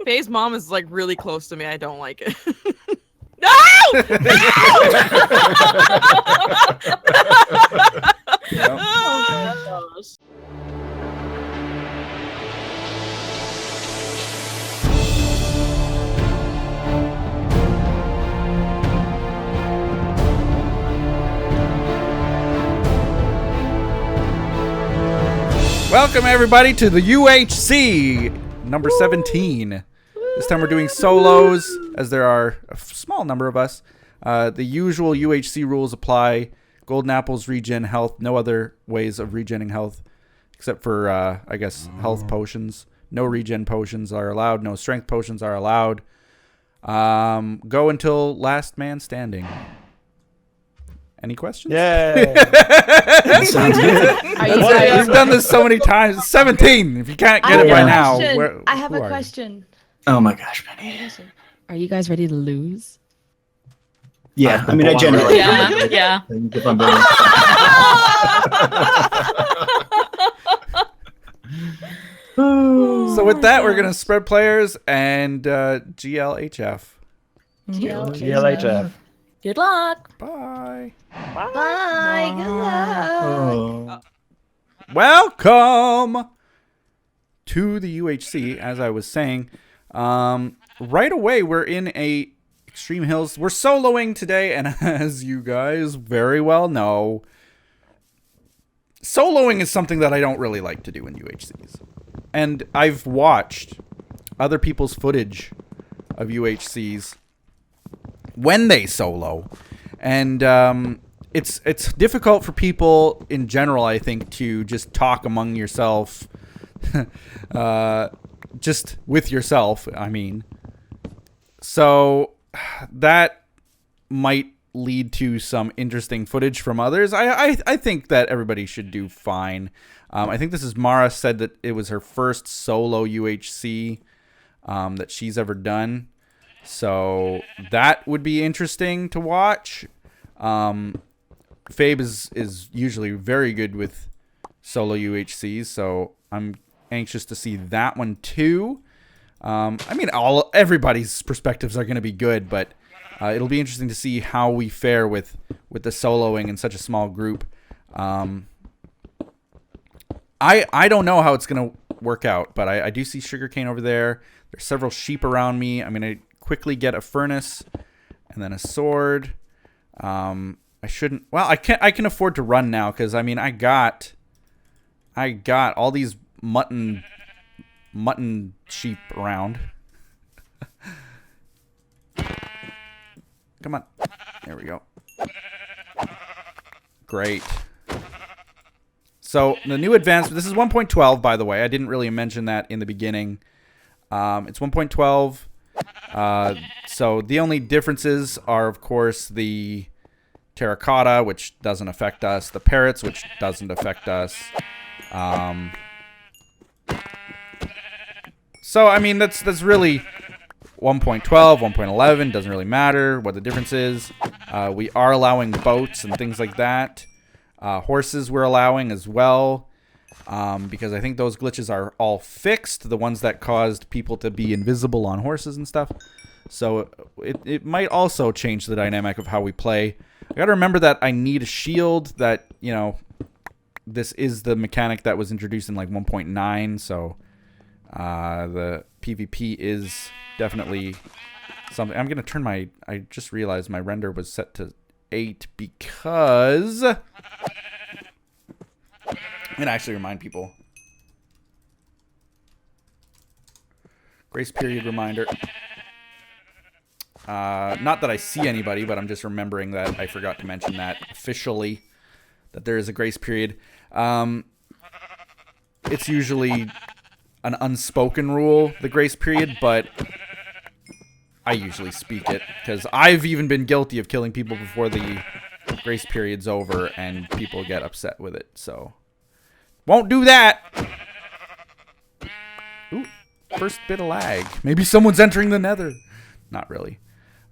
Faye's mom is like really close to me. I don't like it. No! Yep. Oh my gosh. Welcome everybody to the UHC number 17. This time we're doing solos, as there are a small number of us. The usual UHC rules apply. Golden apples regen health. No other ways of regenning health, except for, I guess, health potions. No regen potions are allowed. No strength potions are allowed. Go until last man standing. Any questions? Yeah. That sounds good. We've done this so many times. 17. If you can't get it by now. I have a question. Oh my gosh, Penny. Are you guys ready to lose? Yeah, I mean, I generally. Yeah. If I'm being So with that, we're going to spread players and GLHF. GLHF. Good luck. Bye. Bye. Good luck. Oh. Welcome to the UHC, as I was saying. Right away, we're in a Extreme Hills. We're soloing today, and as you guys very well know, soloing is something that I don't really like to do in UHCs. And I've watched other people's footage of UHCs when they solo, and it's difficult for people in general, I think, to just talk among yourself, just with yourself, I mean. So that might lead to some interesting footage from others. I think that everybody should do fine. I think this is Mara said that it was her first solo UHC that she's ever done. So that would be interesting to watch. Fabe is usually very good with solo UHCs, so I'm anxious to see that one too. I mean, everybody's perspectives are going to be good, but it'll be interesting to see how we fare with the soloing in such a small group. I don't know how it's going to work out, but I do see sugarcane over there. There's several sheep around me. I'm going to quickly get a furnace and then a sword. I shouldn't. Well, I can afford to run now because I mean I got all these mutton sheep around. Come on. There we go. Great. So the new advancement, this is 1.12, by the way. I didn't really mention that in the beginning. It's 1.12. So the only differences are, of course, the terracotta, which doesn't affect us, the parrots, which doesn't affect us. So, I mean, that's really 1.12, 1.11, doesn't really matter what the difference is. We are allowing boats and things like that. Horses we're allowing as well, because I think those glitches are all fixed, the ones that caused people to be invisible on horses and stuff. So it might also change the dynamic of how we play. I got to remember that I need a shield, that, you know, this is the mechanic that was introduced in like 1.9, so the PvP is definitely something. I'm going to turn my, I just realized my render was set to 8 because I'm going to actually remind people. Grace period reminder. Not that I see anybody, but I'm just remembering that I forgot to mention that officially, that there is a grace period. It's usually an unspoken rule, the grace period, but I usually speak it because I've even been guilty of killing people before the grace period's over and people get upset with it. So won't do that. Ooh, first bit of lag. Maybe someone's entering the nether. Not really.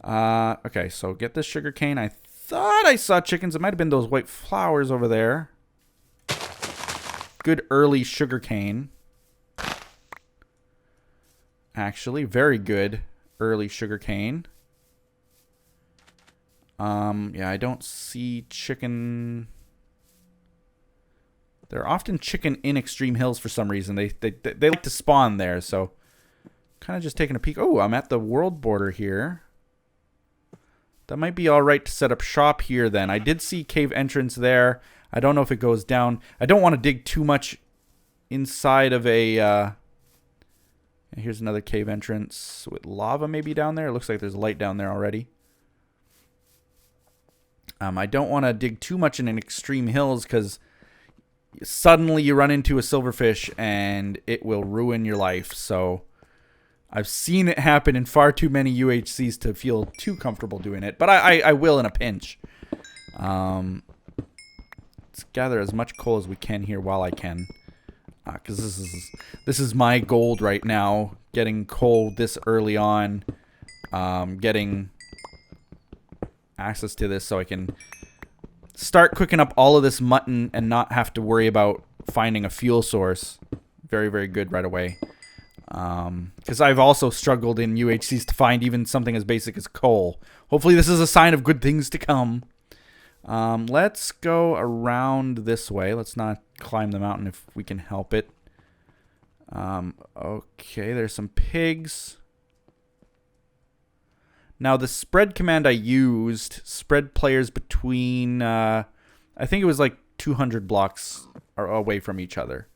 Okay, so get this sugar cane. I thought I saw chickens. It might have been those white flowers over there. Good early sugar cane. actually. Very good early sugarcane. Yeah, I don't see chicken. There are often chicken in Extreme Hills for some reason. They like to spawn there, so kind of just taking a peek. Oh, I'm at the world border here. That might be all right to set up shop here then. I did see cave entrance there. I don't know if it goes down. I don't want to dig too much inside of a... Here's another cave entrance with lava maybe down there. It looks like there's a light down there already. I don't want to dig too much in an Extreme Hills because suddenly you run into a silverfish and it will ruin your life. So I've seen it happen in far too many UHCs to feel too comfortable doing it. But I will in a pinch. Let's gather as much coal as we can here while I can. Because this is my gold right now. Getting coal this early on. Getting access to this so I can start cooking up all of this mutton and not have to worry about finding a fuel source. Very, very good right away. Because I've also struggled in UHCs to find even something as basic as coal. Hopefully this is a sign of good things to come. Let's go around this way. Let's not climb the mountain if we can help it. Okay, there's some pigs. Now, the spread command I used spread players between, I think it was like 200 blocks away from each other.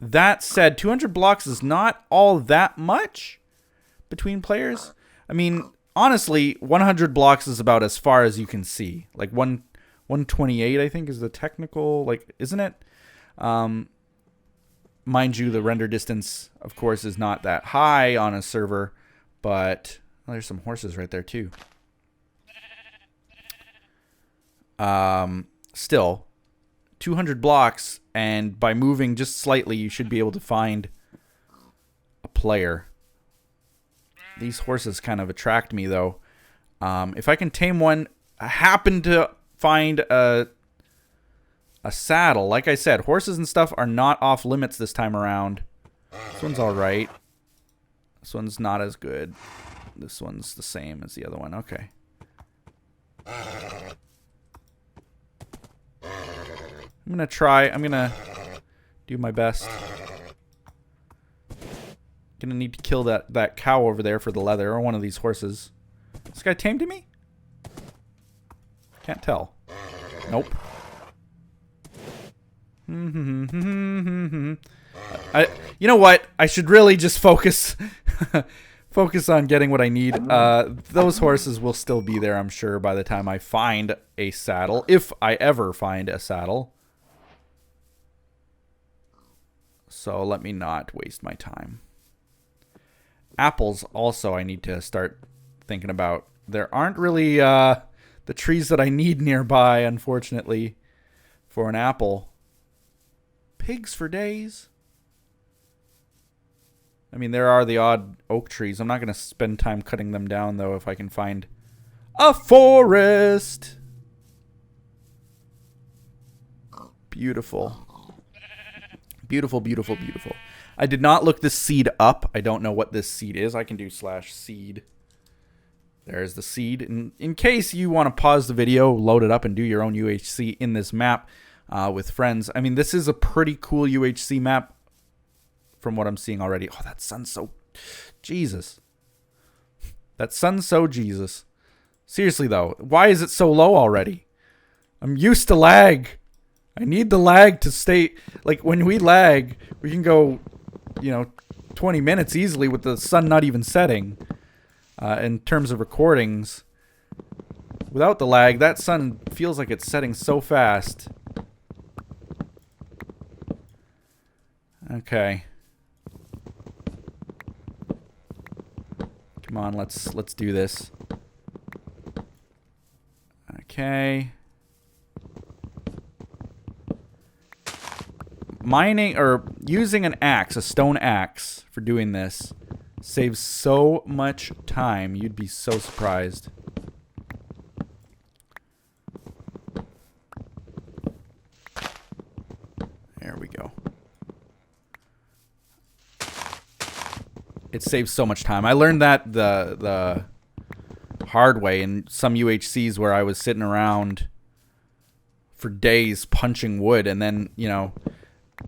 That said, 200 blocks is not all that much between players. I mean, honestly, 100 blocks is about as far as you can see. Like 128, I think, is the technical, like, isn't it? Mind you, the render distance, of course, is not that high on a server. But oh, there's some horses right there too. Still, 200 blocks, and by moving just slightly, you should be able to find a player. These horses kind of attract me, though. If I can tame one, I happen to find a saddle. Like I said, horses and stuff are not off limits this time around. This one's all right. This one's not as good. This one's the same as the other one. Okay. I'm gonna try. I'm gonna do my best. Gonna need to kill that cow over there for the leather, or one of these horses. This guy tamed to me? Can't tell. Nope. You know what? I should really just focus focus on getting what I need. Those horses will still be there, I'm sure, by the time I find a saddle. If I ever find a saddle. So let me not waste my time. Apples also I need to start thinking about. There aren't really the trees that I need nearby, unfortunately, for an apple. Pigs for days. I mean, there are the odd oak trees. I'm not going to spend time cutting them down, though, if I can find a forest. Beautiful. Beautiful, beautiful, beautiful. I did not look this seed up. I don't know what this seed is. I can do /seed. There's the seed. In case you want to pause the video, load it up, and do your own UHC in this map with friends. I mean, this is a pretty cool UHC map. From what I'm seeing already. Oh, that sun's so... Jesus. That sun's so Jesus. Seriously, though. Why is it so low already? I'm used to lag. I need the lag to stay... Like, when we lag, we can go, 20 minutes easily with the sun not even setting. In terms of recordings. Without the lag, that sun feels like it's setting so fast. Okay. Come on, let's do this. Okay. Mining or using an axe, a stone axe for doing this saves so much time. You'd be so surprised. There we go. It saves so much time. I learned that the hard way in some UHCs where I was sitting around for days punching wood, and then, you know,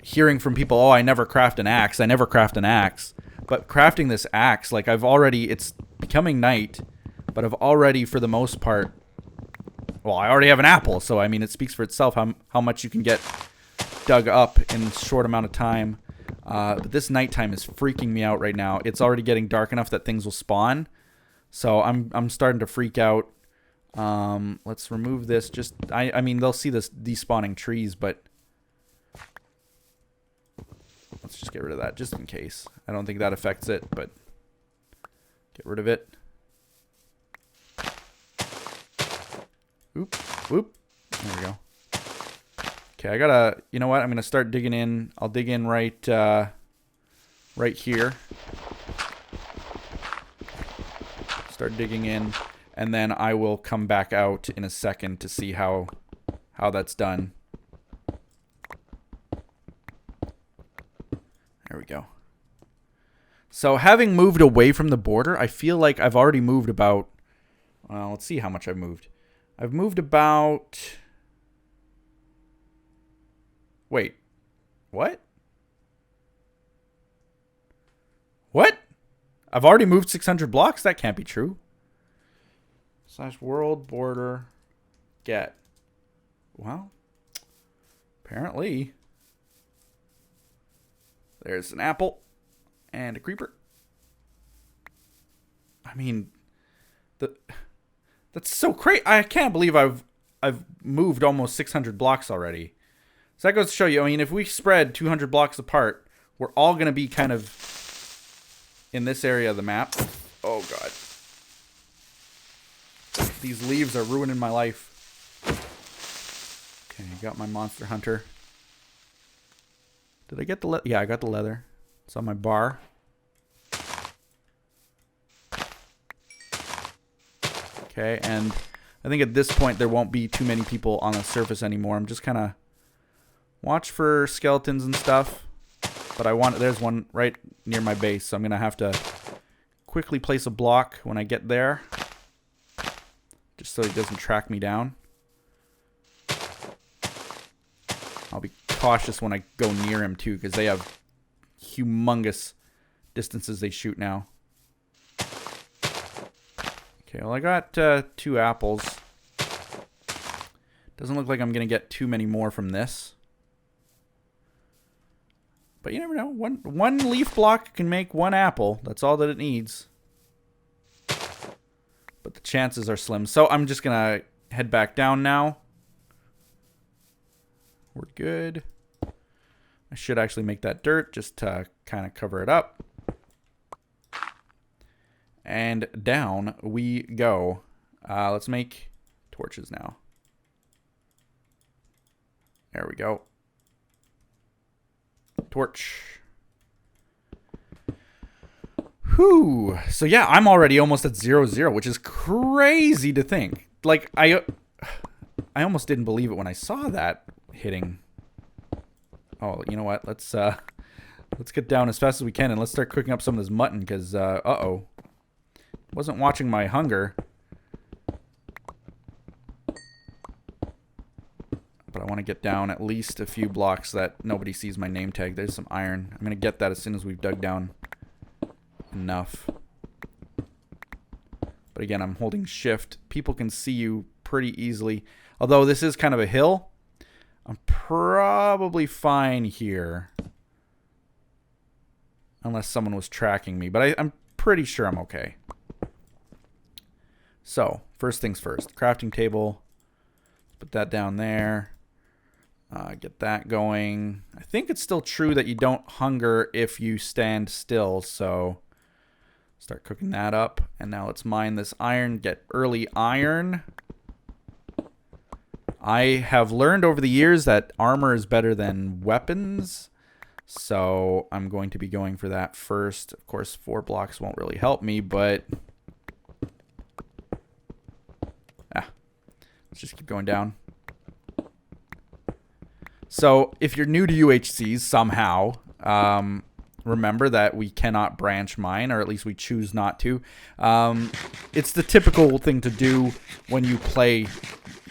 hearing from people, oh, I never craft an axe. I never craft an axe. But crafting this axe, like it's becoming night, but I've already, for the most part, well, I already have an apple. So, I mean, it speaks for itself how much you can get dug up in a short amount of time. But this nighttime is freaking me out right now. It's already getting dark enough that things will spawn. So I'm starting to freak out. Let's remove this. I mean, they'll see this despawning trees, but let's just get rid of that just in case. I don't think that affects it, but get rid of it. Oop, whoop. There we go. Okay, I gotta, you know what? I'm gonna start digging in. I'll dig in right here. Start digging in, and then I will come back out in a second to see how that's done. There we go. So having moved away from the border, I feel like I've already moved about, well, let's see how much I've moved. I've moved about, wait, what? What? I've already moved 600 blocks? That can't be true. / world border get. Well, apparently. There's an apple and a creeper. I mean, that's so crazy. I can't believe I've moved almost 600 blocks already. So that goes to show you, I mean, if we spread 200 blocks apart, we're all going to be kind of in this area of the map. Oh, God. These leaves are ruining my life. Okay, got my monster hunter. Did I get the leather? Yeah, I got the leather. It's on my bar. Okay, and I think at this point there won't be too many people on the surface anymore. I'm just kind of watch for skeletons and stuff. But there's one right near my base, so I'm going to have to quickly place a block when I get there. Just so he doesn't track me down. I'll be cautious when I go near him too, because they have humongous distances they shoot now. Okay, well I got 2 apples. Doesn't look like I'm going to get too many more from this. But you never know. One leaf block can make 1 apple. That's all that it needs. But the chances are slim. So I'm just going to head back down now. We're good. I should actually make that dirt just to kind of cover it up. And down we go. Let's make torches now. There we go. Torch. Whew. So yeah, I'm already almost at 0-0, which is crazy to think. Like I almost didn't believe it when I saw that hitting. Oh, you know what? Let's get down as fast as we can and let's start cooking up some of this mutton because uh-oh. Wasn't watching my hunger. But I want to get down at least a few blocks that nobody sees my name tag. There's some iron. I'm going to get that as soon as we've dug down enough. But again, I'm holding shift. People can see you pretty easily. Although this is kind of a hill, I'm probably fine here. Unless someone was tracking me. But I'm pretty sure I'm okay. So, first things first. Crafting table. Put that down there. Get that going. I think it's still true that you don't hunger if you stand still. So, start cooking that up. And now let's mine this iron. Get early iron. I have learned over the years that armor is better than weapons. So, I'm going to be going for that first. Of course, 4 blocks won't really help me, but let's just keep going down. So, if you're new to UHCs somehow, remember that we cannot branch mine, or at least we choose not to. It's the typical thing to do when you play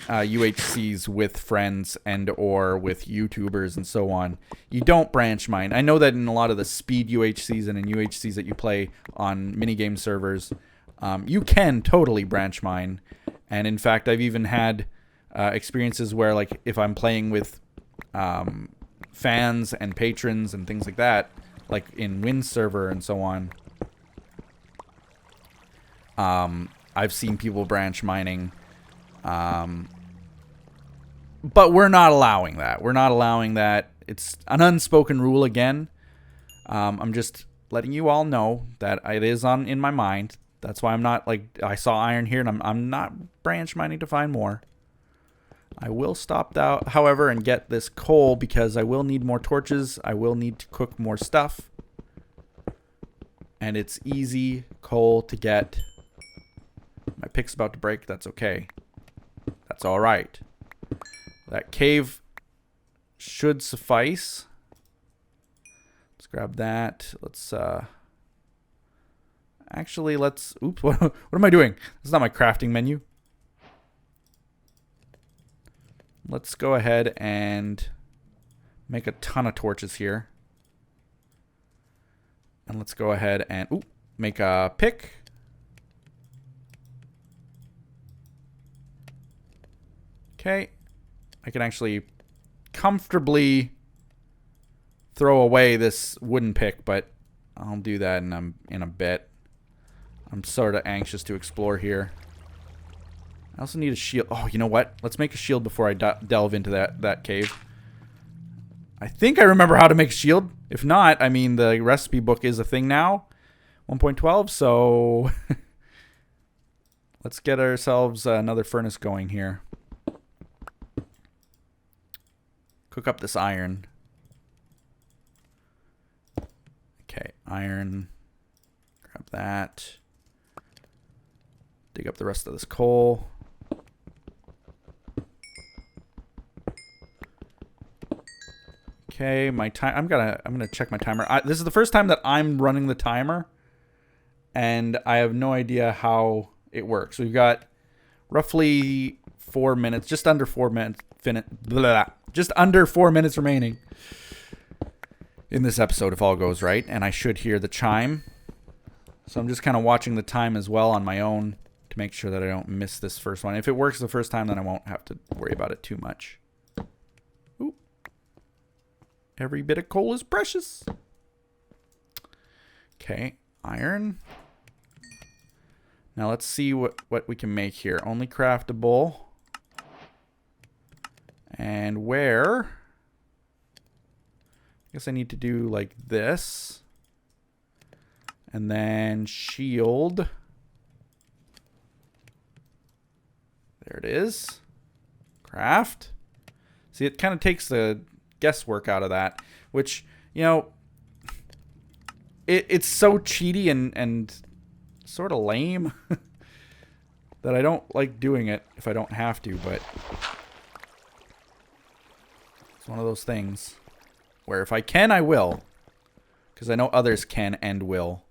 UHCs with friends and or with YouTubers and so on. You don't branch mine. I know that in a lot of the speed UHCs and in UHCs that you play on minigame servers, you can totally branch mine. And in fact, I've even had experiences where, like, if I'm playing with fans and patrons and things like that, like in Win server and so on, I've seen people branch mining. But we're not allowing that. We're not allowing that. It's an unspoken rule again. I'm just letting you all know that it is in my mind. That's why I'm not, like, I saw iron here and I'm not branch mining to find more. I will stop out, however, and get this coal because I will need more torches. I will need to cook more stuff. And it's easy coal to get. My pick's about to break. That's okay. That's all right. That cave should suffice. Let's grab that. Let's actually, let's, oops, what am I doing? This is not my crafting menu. Let's go ahead and make a ton of torches here. And let's go ahead and make a pick. Okay. I can actually comfortably throw away this wooden pick, but I'll do that in a bit. I'm sort of anxious to explore here. I also need a shield. Oh, you know what? Let's make a shield before I delve into that cave. I think I remember how to make a shield. If not, I mean, the recipe book is a thing now. 1.12, so let's get ourselves another furnace going here. Cook up this iron. Okay, iron. Grab that. Dig up the rest of this coal. Okay, my time. I'm gonna check my timer. This is the first time that I'm running the timer, and I have no idea how it works. We've got roughly 4 minutes, just under 4 minutes. Just under 4 minutes remaining in this episode, if all goes right, and I should hear the chime. So I'm just kind of watching the time as well on my own to make sure that I don't miss this first one. If it works the first time, then I won't have to worry about it too much. Ooh. Every bit of coal is precious. Okay, iron. Now let's see what we can make here. Only craftable. And where? I guess I need to do like this. And then shield. There it is. Craft. See, it kind of takes the guesswork out of that. Which, you know, it's so cheaty and sort of lame that I don't like doing it if I don't have to, but it's one of those things where if I can, I will. Because I know others can and will.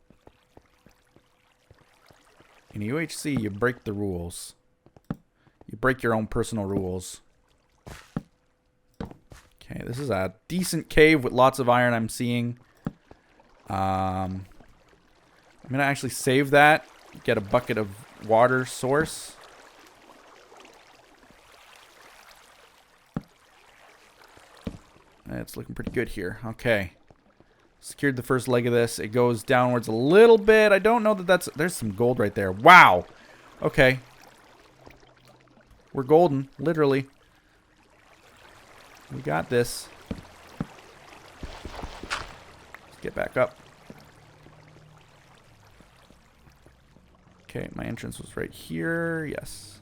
In UHC, you break the rules. You break your own personal rules. Okay, this is a decent cave with lots of iron I'm seeing. I'm going to actually save that. Get a bucket of water source. It's looking pretty good here. Okay. Secured the first leg of this. It goes downwards a little bit. I don't know that that's... There's some gold right there. Wow. Okay. We're golden. Literally. We got this. Let's get back up. Okay, my entrance was right here. Yes.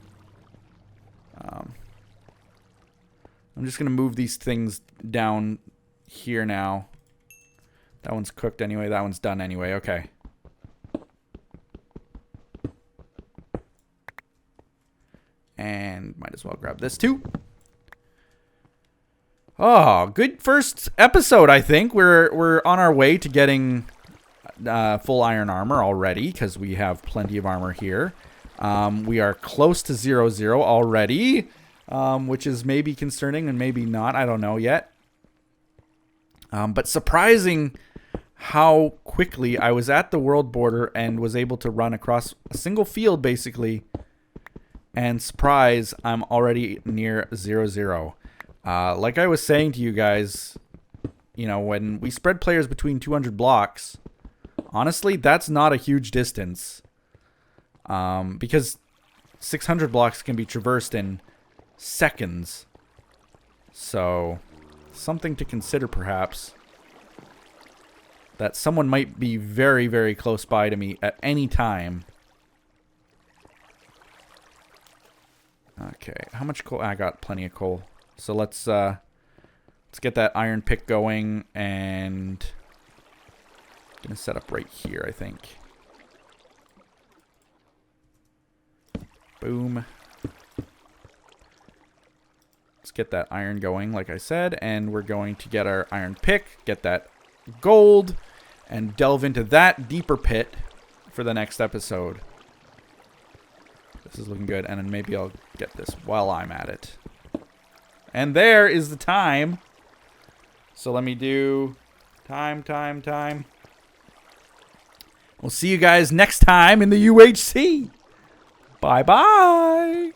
I'm just going to move these things down here now. That one's cooked anyway. That one's done anyway. Okay. And might as well grab this too. Oh, good first episode, I think. We're on our way to getting full iron armor already because we have plenty of armor here. We are close to 0-0 already, which is maybe concerning and maybe not. I don't know yet. But surprising how quickly I was at the world border and was able to run across a single field, basically. And surprise, I'm already near 0-0. Like I was saying to you guys, you know, when we spread players between 200 blocks, honestly, that's not a huge distance. Because 600 blocks can be traversed in seconds. So, something to consider perhaps. That someone might be very, very close by to me at any time. Okay, how much coal? I got plenty of coal. So let's get that iron pick going, and I'm gonna set up right here, I think. Boom. Let's get that iron going, like I said, and we're going to get our iron pick, get that gold, and delve into that deeper pit for the next episode. This is looking good, and then maybe I'll get this while I'm at it. And there is the time. So let me do time. We'll see you guys next time in the UHC. Bye-bye.